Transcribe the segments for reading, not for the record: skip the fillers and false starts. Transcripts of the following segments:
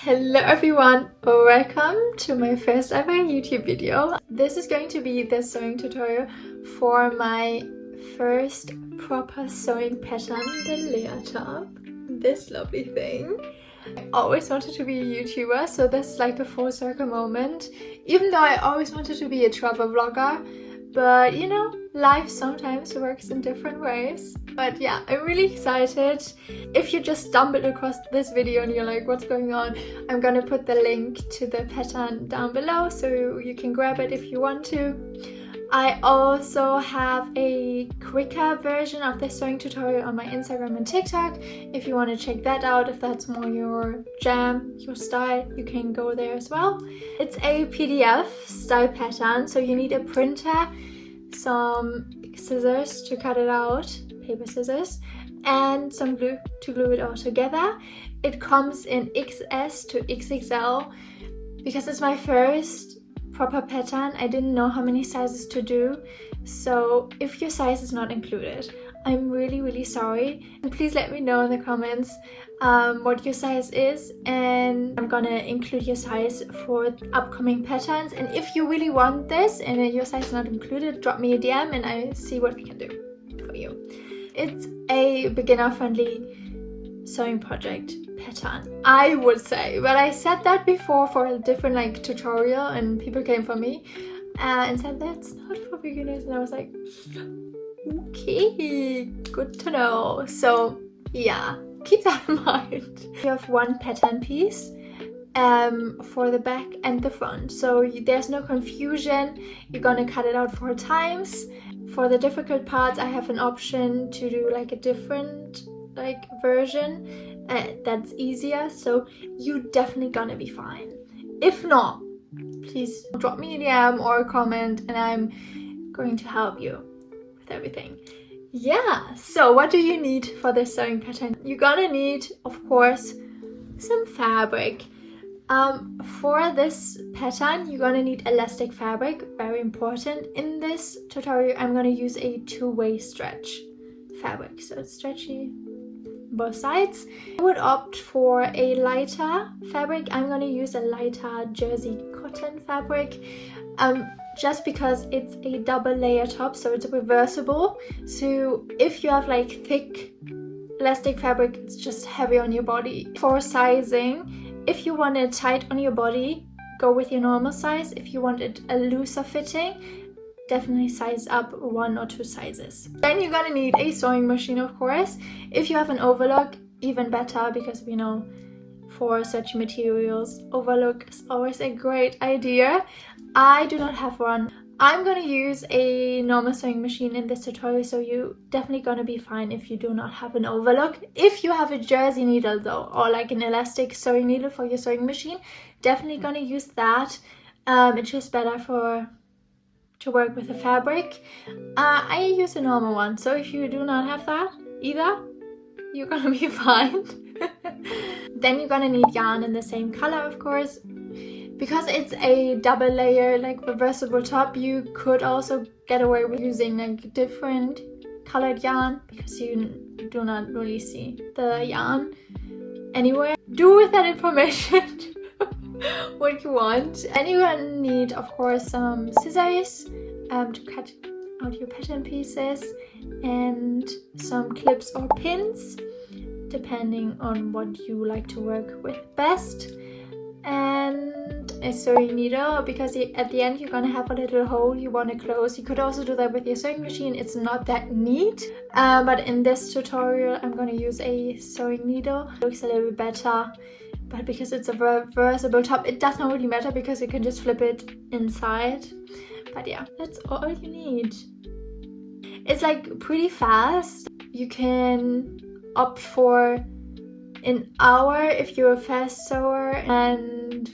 Hello everyone, welcome to my first ever YouTube video. This is going to be the sewing tutorial for my first proper sewing pattern, the layer top. This lovely thing. I always wanted to be a YouTuber, so this is like a full circle moment. Even though I always wanted to be a travel vlogger, but you know, life sometimes works in different ways. But yeah, I'm really excited. If you just stumbled across this video and you're like, what's going on? I'm gonna put the link to the pattern down below so you can grab it if you want to. I also have a quicker version of the sewing tutorial on my Instagram and TikTok. If you want to check that out, if that's more your jam, your style, you can go there as well. It's a PDF style pattern, so you need a printer, some scissors to cut it out, paper scissors, and some glue to glue it all together. It comes in XS to XXL. Because it's my first proper pattern, I didn't know how many sizes to do, so if your size is not included, I'm really sorry, and please let me know in the comments what your size is, and I'm gonna include your size for upcoming patterns. And if you really want this and your size is not included, drop me a DM and I see what we can do for you. It's a beginner friendly sewing project pattern, I would say, but I said that before for a different like tutorial and people came for me and said that's not for beginners, and I was like, okay, good to know. So yeah, keep that in mind. You have one pattern piece for the back and the front, so there's no confusion. You're gonna cut it out 4 times. For the difficult parts, I have an option to do like a different version that's easier, so you definitely gonna be fine. If not, please drop me a DM or a comment and I'm going to help you with everything. Yeah, so what do you need for this sewing pattern? You're gonna need, of course, some fabric. For this pattern, you're gonna need elastic fabric, very important. In this tutorial, I'm gonna use a 2-way stretch fabric, so it's stretchy both sides. I would opt for a lighter fabric. I'm going to use a lighter jersey cotton fabric, just because it's a double layer top, so it's reversible. So if you have like thick elastic fabric, it's just heavy on your body. For sizing, if you want it tight on your body, go with your normal size. If you want it a looser fitting, definitely size up 1 or 2 sizes. Then you're gonna need a sewing machine, of course. If you have an overlock, even better, because you know, for such materials, overlock is always a great idea. I do not have one. I'm gonna use a normal sewing machine in this tutorial, so you definitely gonna be fine if you do not have an overlock. If you have a jersey needle though, or like an elastic sewing needle for your sewing machine, definitely gonna use that. It's just better to work with the fabric. I use a normal one, so if you do not have that either, you're gonna be fine. Then you're gonna need yarn in the same color, of course. Because it's a double layer like reversible top, you could also get away with using like different colored yarn, because you do not really see the yarn anywhere. Do with that information what you want. And you're gonna need, of course, some scissors to cut out your pattern pieces, and some clips or pins depending on what you like to work with best, and a sewing needle, because at the end you're gonna have a little hole you want to close. You could also do that with your sewing machine. It's not that neat, but in this tutorial I'm gonna use a sewing needle. It looks a little bit better. But because it's a reversible top, it does not really matter because you can just flip it inside. But yeah, that's all you need. It's like pretty fast. You can opt for an hour if you're a fast sewer, and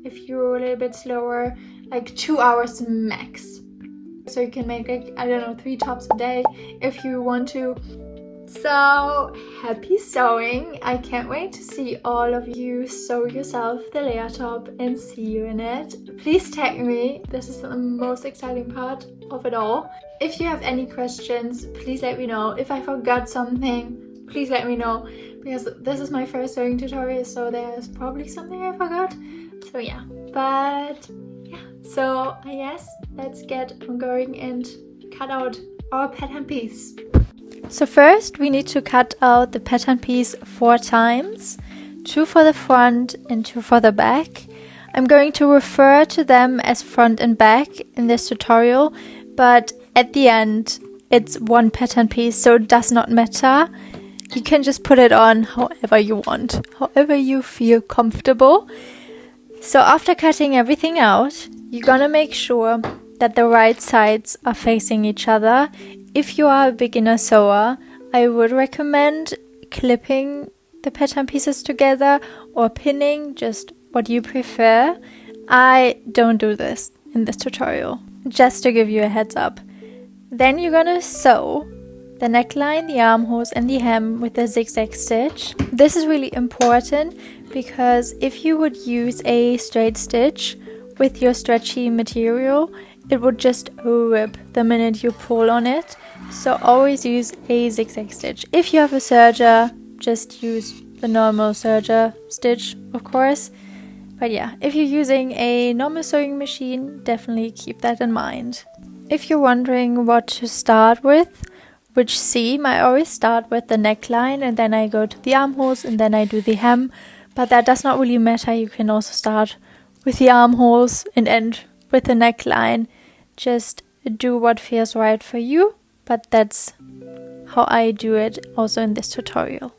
if you're a little bit slower, like 2 hours max. So you can make like, I don't know, 3 tops a day if you want to. So happy sewing! I can't wait to see all of you sew yourself the layer top and see you in it. Please tag me, this is the most exciting part of it all. If you have any questions, please let me know. If I forgot something, please let me know, because this is my first sewing tutorial, so there's probably something I forgot. So yeah, but yeah, so I guess let's get going and cut out our pattern piece. So first we need to cut out the pattern piece 4 times, 2 for the front and 2 for the back. I'm going to refer to them as front and back in this tutorial, but at the end it's one pattern piece, so it does not matter. You can just put it on however you want, however you feel comfortable. So after cutting everything out, you're gonna make sure that the right sides are facing each other. If you are a beginner sewer, I would recommend clipping the pattern pieces together or pinning, just what you prefer. I don't do this in this tutorial, just to give you a heads up. Then you're gonna sew the neckline, the armholes and the hem with the zigzag stitch. This is really important because if you would use a straight stitch with your stretchy material, it would just rip the minute you pull on it. So always use a zigzag stitch. If you have a serger, just use the normal serger stitch, of course. But yeah, if you're using a normal sewing machine, definitely keep that in mind. If you're wondering what to start with, which seam, I always start with the neckline and then I go to the armholes and then I do the hem. But that does not really matter. You can also start with the armholes and end with the neckline. Just do what feels right for you. But that's how I do it also in this tutorial.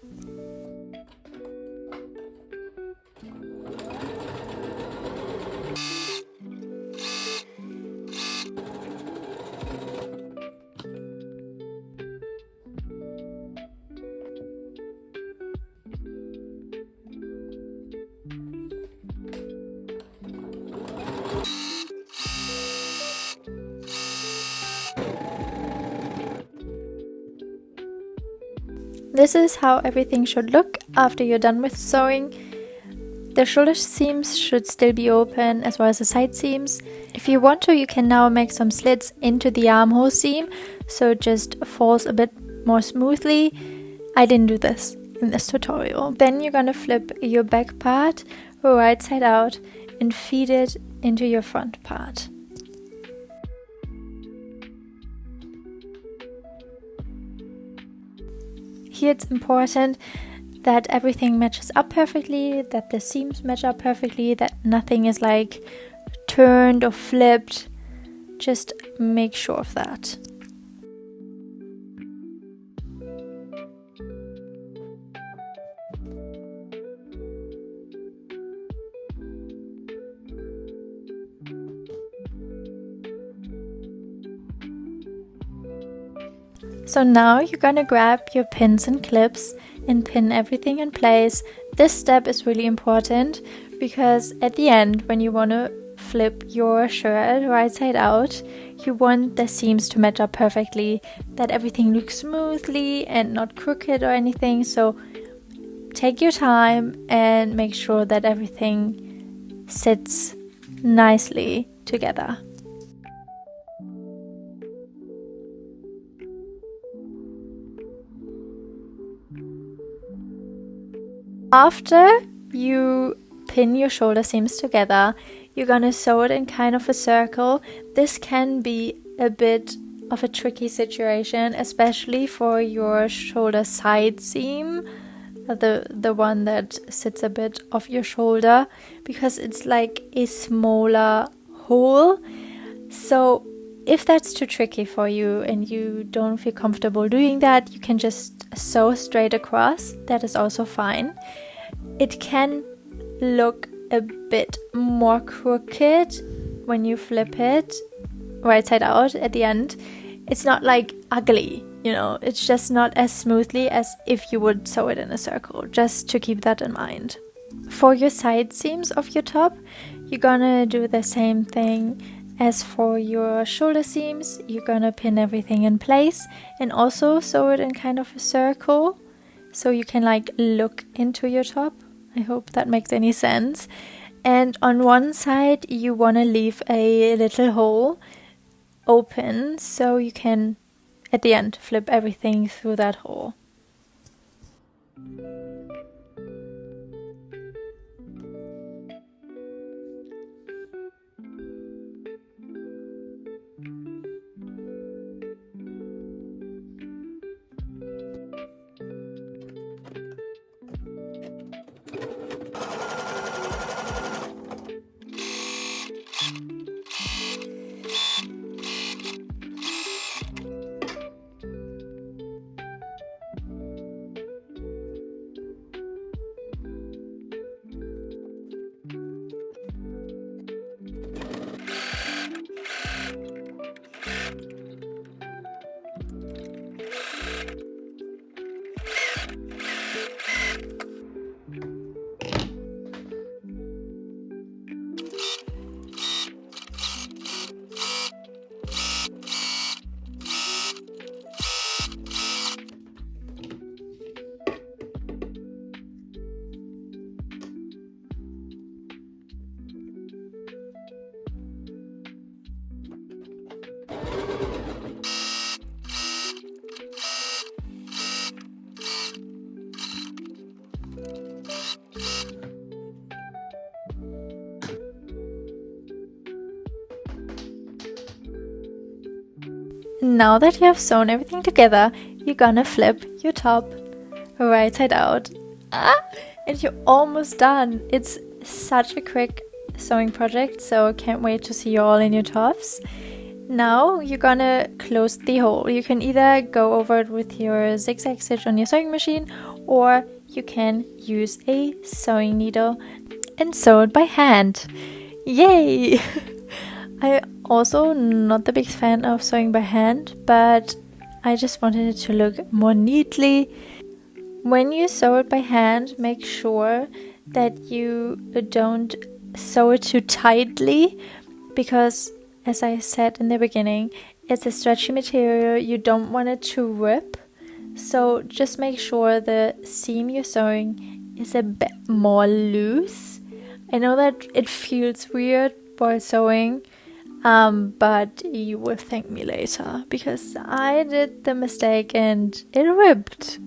This is how everything should look after you're done with sewing. The shoulder seams should still be open, as well as the side seams. If you want to, you can now make some slits into the armhole seam, so it just falls a bit more smoothly. I didn't do this in this tutorial. Then you're gonna flip your back part right side out and feed it into your front part. Here it's important that everything matches up perfectly, that the seams match up perfectly, that nothing is like turned or flipped. Just make sure of that. So now you're gonna grab your pins and clips and pin everything in place. This step is really important because at the end, when you want to flip your shirt right side out, you want the seams to match up perfectly, that everything looks smoothly and not crooked or anything. So take your time and make sure that everything sits nicely together. After you pin your shoulder seams together, you're gonna sew it in kind of a circle. This can be a bit of a tricky situation, especially for your shoulder side seam, the one that sits a bit off your shoulder, because it's like a smaller hole. So if that's too tricky for you and you don't feel comfortable doing that, you can just sew straight across. That is also fine. It can look a bit more crooked when you flip it right side out at the end. It's not like ugly, you know, it's just not as smoothly as if you would sew it in a circle, just to keep that in mind. For your side seams of your top, you're gonna do the same thing as for your shoulder seams. You're gonna pin everything in place and also sew it in kind of a circle so you can like look into your top. I hope that makes any sense. And on one side you want to leave a little hole open so you can at the end flip everything through that hole. Now that you have sewn everything together, you're gonna flip your top right side out. And you're almost done. It's such a quick sewing project, so I can't wait to see you all in your tops. Now you're gonna close the hole. You can either go over it with your zigzag stitch on your sewing machine, or you can use a sewing needle and sew it by hand. Yay! I also not the biggest fan of sewing by hand, but I just wanted it to look more neatly. When you sew it by hand, make sure that you don't sew it too tightly, because as I said in the beginning, it's a stretchy material. You don't want it to rip. So just make sure the seam you're sewing is a bit more loose. I know that it feels weird while sewing, but you will thank me later, because I did the mistake and it ripped.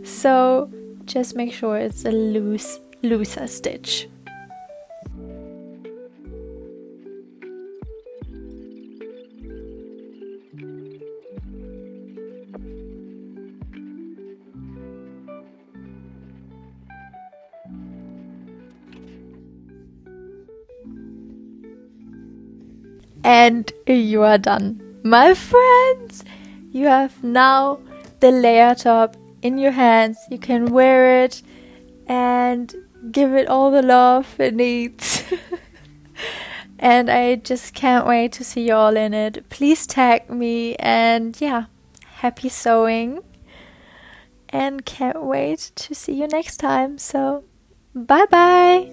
So just make sure it's a looser stitch. And you are done. My friends, you have now the layer top in your hands. You can wear it and give it all the love it needs. And I just can't wait to see you all in it. Please tag me, and yeah, happy sewing. And can't wait to see you next time. So, bye bye.